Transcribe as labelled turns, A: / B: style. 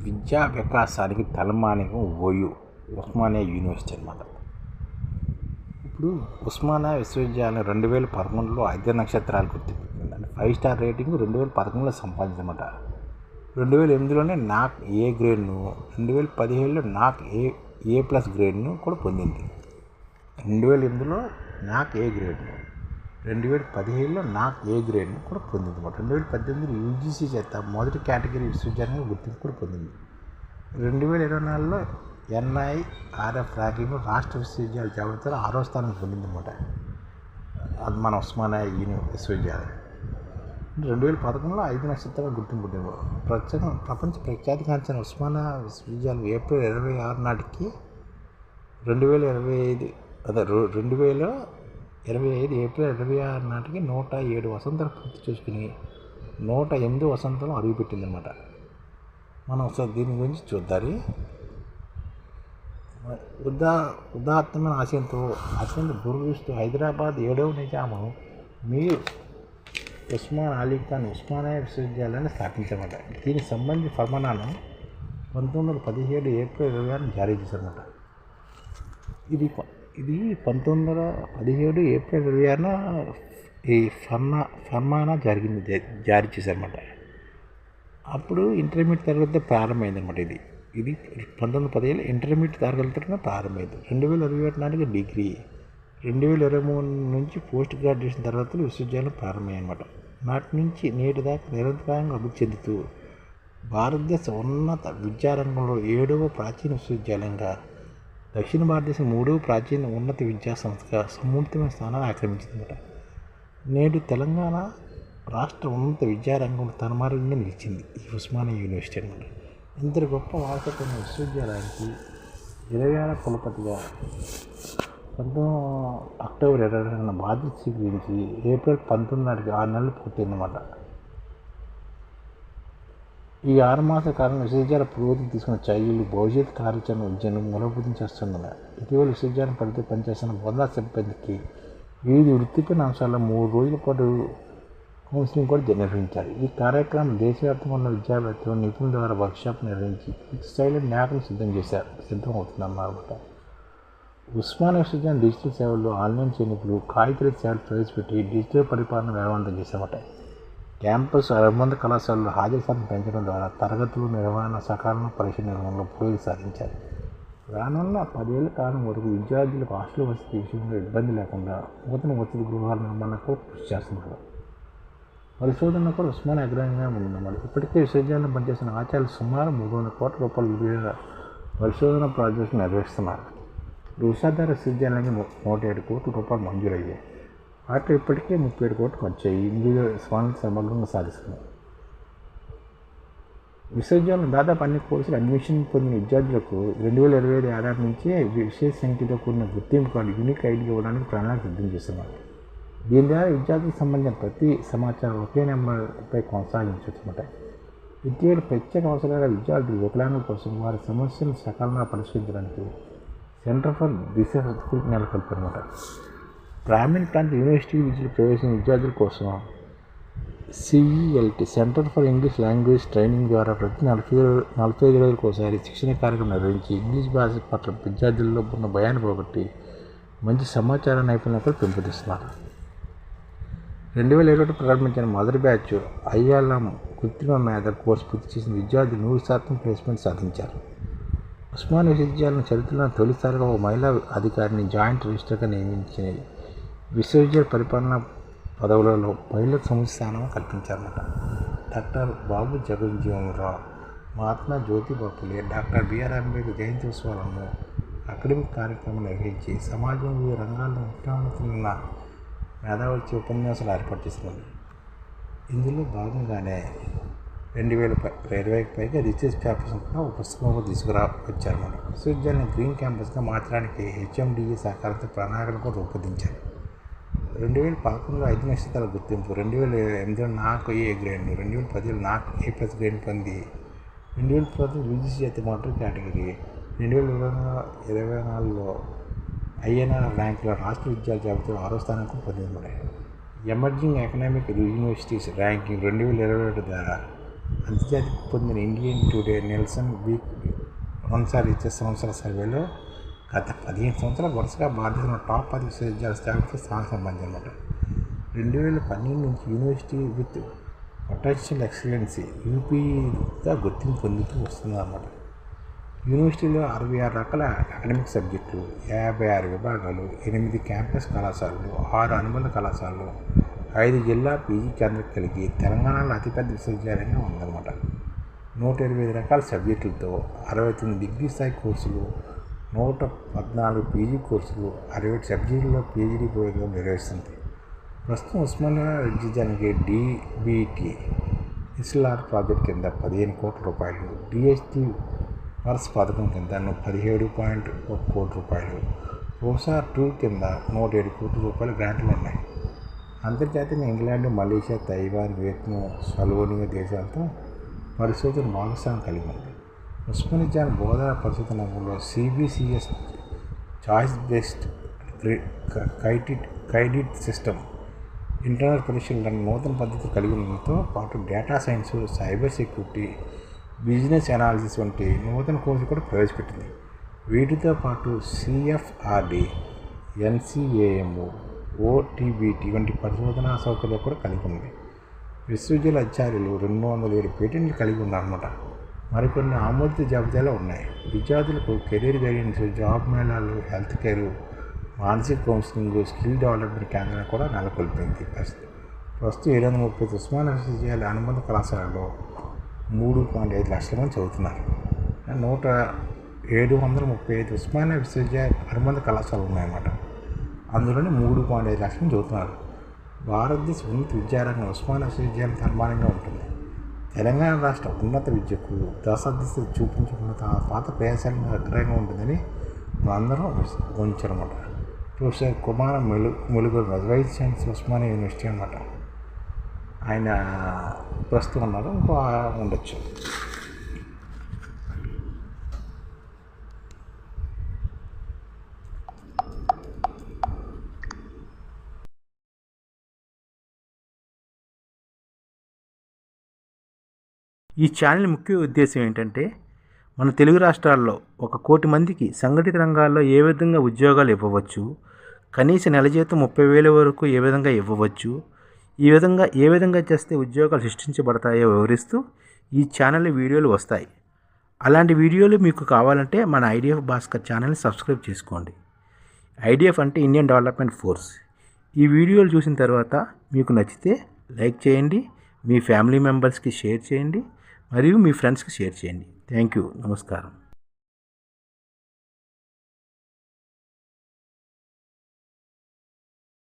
A: విద్యా వికాసానికి తలమానికం OU Osmania university అన్నమాట. ఇప్పుడు ఉస్మానియా విశ్వవిద్యాలయం 2011లో 5 నక్షత్రాలు గుర్తించిందండి. 5 స్టార్ రేటింగ్ 2011లో సంపాదించమాట. 2008లోనే నాక్ ఏ గ్రేడ్ను, 2017లో నాక్ ఏ ప్లస్ గ్రేడ్ను కూడా పొందింది. 2008లో నాక్ ఏ గ్రేడ్ను, 2017లో నాక్ ఏ గ్రేడ్ను కూడా పొందింది అన్నమాట. 2018లో యూజీసీ చేత మొదటి కేటగిరీ విశ్వవిద్యాలయంగా గుర్తింపు కూడా పొందింది. 2024లో NIRF ర్యాంకింగ్లో రాష్ట్ర విశ్వవిద్యాలయ జాబితాలో 6వ స్థానం పొందింది అన్నమాట. అది మన ఉస్మానియా విశ్వవిద్యాలయం. 2011లో 5 నక్షత్రాలు గుర్తింపు పొందింది. ప్రపంచ ప్రఖ్యాతిగాంచిన ఉస్మానియా విశ్వవిద్యాలయం ఏప్రిల్ 26 నాటికి 2025 ఏప్రిల్ 26 నాటికి 107 వసంతాలు పూర్తి చేసుకుని 108 వసంతంలో అడుగుపెట్టిందన్నమాట. మనం ఒకసారి దీని గురించి చూద్దాం. ఉదాత్తమైన ఆశయంతో అత్యంత దురదృష్టం హైదరాబాద్ 7వ నిజాము మీర్ ఉస్మాన్ అలీ ఖాన్ ఉస్మానియా విశ్వవిద్యాలయాన్ని స్థాపించారన్నమాట. దీనికి సంబంధించిన ఫర్మానాను 1917 ఏప్రిల్ 26 జారీ చేశారన్నమాట. ఇది 1917 ఏప్రిల్ 26న ఈ ఫర్మానా జారీ చేశారన్నమాట. అప్పుడు ఇంటర్మీడియట్ తరగతి ప్రారంభమైందన్నమాట. ఇది 1917 ఇంటర్మీడియట్ తరగతితో ప్రారంభమైంది. 2021 నాటికి డిగ్రీ, 2023 నుంచి పోస్ట్ గ్రాడ్యుయేషన్ తరగతులు విశ్వవిద్యాలయం ప్రారంభమయ్యాయన్నమాట. నాటి నుంచి నేటి దాకా నిరంతరంగా అభివృద్ధి చెందుతూ భారతదేశ ఉన్నత విద్యారంగంలో 7వ ప్రాచీన విశ్వవిద్యాలయంగా, దక్షిణ భారతదేశం 3వ ప్రాచీన ఉన్నత విద్యా సంస్థగా సమున్నతమైన స్థానాన్ని ఆక్రమించిందన్నమాట. నేడు తెలంగాణ రాష్ట్ర ఉన్నత విద్యారంగంలో తలమానికంగా నిలిచింది ఈ ఉస్మానియా యూనివర్సిటీ అన్నమాట. ఇంతటి గొప్ప వారసత్వం విశ్వవిద్యాలయానికి 26వ కులపతిగా 19 అక్టోబర్ 22న బాధ్యత స్వీకరించి ఏప్రిల్ 19 నాటికి 6 నెలలు పూర్తయిందన్నమాట. ఈ 6 మాసాల కాలంలో విశ్వవిద్యాలయ పురోగతి తీసుకున్న చర్యలు భవిష్యత్ కార్యాచరణ విద్యను మూలభూతం చేస్తున్నది. ఇటీవల విశ్వవిద్యాలయం పరిధిలో పనిచేస్తున్న బృందా సిబ్బందికి వివిధ వృత్తిపైన అంశాల్లో 3 రోజుల పాటు కౌన్సిలింగ్ కూడా నిర్వహించారు. ఈ కార్యక్రమం దేశవ్యాప్తంగా ఉన్న విద్యావేత్తలు నిపుణుల ద్వారా వర్క్షాప్ నిర్వహించి పూర్తి స్థాయిలో న్యాయం సిద్ధమవుతుందన్నమాట. ఉస్మానియా విశ్వవిద్యాలయం డిజిటల్ సేవల్లో ఆన్లైన్ చెల్లింపులు, కాగితరహిత సేవలు ప్రవేశపెట్టి డిజిటల్ పరిపాలన వేగవంతం చేశామట. క్యాంపస్ అనుబంధ కళాశాలలో హాజరు శాతం పెంచడం ద్వారా తరగతులు నిర్వహణ, సకాలంలో పరీక్ష నిర్వహణలో పురోగతి సాధించారు. రానున్న 10 ఏళ్ల కాలం వరకు విద్యార్థులకు హాస్టల్ వసతి విషయంలో ఇబ్బంది లేకుండా నూతన వసతి గృహాల నిర్మాణానికి కృషి చేస్తున్నారు. పరిశోధన కూడా ఉస్మానియా అగ్రహంగా ఉందన్నమాట. ఇప్పటికే విశ్వవిద్యాలయం పనిచేసిన ఆచార్యులు సుమారు 300 కోట్ల రూపాయల విలువైన పరిశోధన ప్రాజెక్టులు నిర్వహిస్తున్నారు. విశాఖ విశ్వవిద్యాలయానికి 107 కోట్ల రూపాయలు మంజూరయ్యాయి. వాటిలో ఇప్పటికే 37 కోట్లు ఖర్చయ్యి ఇందులో స్వామి సమగ్రంగా సాధిస్తున్నారు. విశ్వవిద్యాలయం దాదాపు అన్ని కోర్సులు అడ్మిషన్ పొందిన విద్యార్థులకు 2025 ఏడాది నుంచే విశేష సంఖ్యతో కూడిన గుర్తింపు కార్డు యూనిక్ ఐడి ఇవ్వడానికి ప్రణాళిక సిద్ధం చేస్తున్నారు. దీని ద్వారా విద్యార్థులకు సంబంధించిన ప్రతి సమాచారం ఒకే నెంబర్పై కొనసాగించవచ్చన్నమాట. ఇటీవల ప్రత్యేక అవసరాల విద్యార్థులు వికలాంగుల కోసం వారి సమస్యలను సకాలంగా పరిష్కరించడానికి సెంటర్ ఫర్ డిసేబిలిటీ నెలకొల్పారన్నమాట. గ్రామీణ ప్రాంత యూనివర్సిటీ విద్యలో ప్రవేశించిన విద్యార్థుల కోసం CELT centre for English language training ద్వారా ప్రతి 45 రోజులకు ఒకసారి శిక్షణ కార్యక్రమం నిర్వహించి ఇంగ్లీష్ భాష పట్ల విద్యార్థుల్లో ఉన్న భయాన్ని పోగొట్టి మంచి సమాచార నైపుణ్యాలు పెంపొందిస్తున్నారు. 2021 ప్రారంభించిన మొదటి బ్యాచ్ ILM కృత్రిమ మేధ కోర్సు పూర్తి చేసిన విద్యార్థులు 100% ప్లేస్మెంట్ సాధించారు. ఉస్మానియా విశ్వవిద్యాలయం చరిత్రలో తొలిసారిగా ఒక మహిళా అధికారిని జాయింట్ రిజిస్టర్గా నియమించి విశ్వవిద్యాలయ పరిపాలన పదవులలో మహిళలకు సముచిత స్థానం కల్పించారన్నమాట. డాక్టర్ బాబు జగజ్జీవనరావు, మహాత్మా జ్యోతిబా ఫులే, డాక్టర్ BR అంబేద్కర్ జయంతి ఉత్సవాలను అకాడమిక్ కార్యక్రమం నిర్వహించి సమాజం వివిధ రంగాల్లో ముఖ్యమంత్రులున్న మేధావులచే ఉపన్యాసాలు ఏర్పాటు చేస్తున్నారు. ఇందులో భాగంగానే 2020కి పైగా రీసెర్చ్ పేపర్స్గా ఒక పుస్తకం తీసుకురావచ్చారన్నమాట. విశ్వవిద్యాలయం గ్రీన్ క్యాంపస్గా మార్చడానికి HMDA సహకారంతో ప్రణాళికలు కూడా రూపొందించారు. 2011లో 5 నక్షత్రాల గుర్తింపు, 2008లో నాక్ ఏ గ్రేడ్ను, 2010లో నాక్ ఏ ప్లస్ గ్రేడ్ పొంది 2010 యూజీసీ చేత మొదటి కేటగిరీ, 2024లో INR ర్యాంకులో రాష్ట్ర విద్యాలయ జాబితాలో 6వ స్థానానికి పొందింది. ఎమర్జింగ్ ఎకనామిక్ యూనివర్సిటీస్ ర్యాంకింగ్ 2021 ద్వారా అంతర్జాతీయ పొందిన ఇండియన్ టుడే నెల్సన్ వీక్ రెండుసార్లు ఇచ్చే సంవత్సరాల సర్వేలో గత 15 సంవత్సరాల వరుసగా భారతదేశంలో టాప్ 10 విశ్వవిద్యాలయాల స్థాయికి స్థానం సంబంధించి 2012 నుంచి యూనివర్సిటీ విత్ పొటెన్షియల్ ఎక్సలెన్సీ యూపీగా గుర్తింపు పొందుతూ వస్తుందన్నమాట. యూనివర్సిటీలో 66 రకాల అకాడమిక్ సబ్జెక్టులు, 56 విభాగాలు, 8 క్యాంపస్ కళాశాలలు, 6 అనుబంధ కళాశాలలు, 5 జిల్లా పీజీ కేంద్రాలు కలిగి తెలంగాణలో అతిపెద్ద విశ్వవిద్యాలయంగా ఉందన్నమాట. 125 రకాల సబ్జెక్టులతో 69 డిగ్రీ స్థాయి కోర్సులు, 114 పీజీ కోర్సులు, 67 సబ్జెక్టుల్లో పీజీడీ ప్రోగ్రాం నిర్వహిస్తుంది. ప్రస్తుతం ఉస్మానియా విద్యాలయానికి డీబీటీ ఇస్లార్ ప్రాజెక్ట్ కింద 15 కోట్ల రూపాయలు, డిఎస్టీ వర్స్ పథకం కింద 17.1 కోట్ల రూపాయలు, ప్రోసార్ 2 కింద 107 కోట్ల రూపాయల గ్రాంట్లు ఉన్నాయి. అంతర్జాతీయంగా England, Malaysia, Taiwan, Vietnam, Slovenia దేశాలతో పరిశోధన భాగస్వామ్యం కలిగి ఉంది. ఉస్మానియా బోధనా పరిశోధన రంగంలో CBCS choice based credit system, internal పరీక్షలను నూతన పద్ధతులు కలిగి ఉండడంతో పాటు data science, cyber security, business analysis వంటి నూతన కోర్సులు కూడా ప్రవేశపెట్టింది. వీటితో పాటు సిఎఫ్ఆర్డి, ఎన్సిఏఎంఓ, ఓటీబీటీ వంటి పరిశోధనా సౌకర్యాలు కూడా కలిగి ఉంది. విశ్వవిద్యాలయ అధికారులు 207 పేటెంట్లు కలిగి ఉన్నారన్నమాట. మరికొన్ని ఆమోదిత జాబితాలో ఉన్నాయి. విద్యార్థులకు కెరీర్ గైడెన్స్, జాబ్ మేళాలు, హెల్త్ కేర్, మానసిక కౌన్సిలింగ్, స్కిల్ డెవలప్మెంట్ కేంద్రాన్ని కూడా నెలకొల్పింది. ప్రస్తుతం 730 ఉస్మానియా విశ్వవిద్యాలయ అనుబంధ కళాశాలలో 3.5 లక్షల మంది చదువుతున్నారు. 735 ఉస్మానియా విశ్వవిద్యాలయ అనుబంధ కళాశాలలు ఉన్నాయన్నమాట. అందులోనే 3.5 లక్షల మంది చదువుతున్నారు. భారతదేశ ఉన్నత విద్యారంగం ఉస్మానియా విశ్వవిద్యాలయం సన్మానంగా ఉంటుంది. తెలంగాణ రాష్ట్ర ఉన్నత విద్యకు దశాదిశ చూపించుకున్న పాత ప్రయాసాలను అగ్రహంగా ఉంటుందని మనందరం ఊహించారన్నమాట. ప్రొఫెసర్ కుమార ములుగురు వైస్ ఛాన్సలర్ ఉస్మానియా యూనివర్సిటీ అన్నమాట. ఆయన ప్రస్తుతం ఉన్నారు, ఇంకో ఉండొచ్చు.
B: ఈ ఛానల్ ముఖ్య ఉద్దేశం ఏంటంటే మన తెలుగు రాష్ట్రాల్లో 1 కోటి మందికి సంఘటిత రంగాల్లో ఏ విధంగా ఉద్యోగాలు ఇవ్వవచ్చు, కనీస నెల జీతం 30,000 వరకు ఏ విధంగా ఇవ్వవచ్చు, ఏ విధంగా చేస్తే ఉద్యోగాలు సృష్టించబడతాయో వివరిస్తూ ఈ ఛానల్ వీడియోలు వస్తాయి. అలాంటి వీడియోలు మీకు కావాలంటే మన ఐడిఎఫ్ భాస్కర్ ఛానల్ని సబ్స్క్రైబ్ చేసుకోండి. ఐడిఎఫ్ అంటే ఇండియన్ డెవలప్మెంట్ ఫోర్స్. ఈ వీడియోలు చూసిన తర్వాత మీకు నచ్చితే లైక్ చేయండి, మీ ఫ్యామిలీ మెంబర్స్కి షేర్ చేయండి, మరియు మీ ఫ్రెండ్స్కి షేర్ చేయండి. Thank you. నమస్కారం.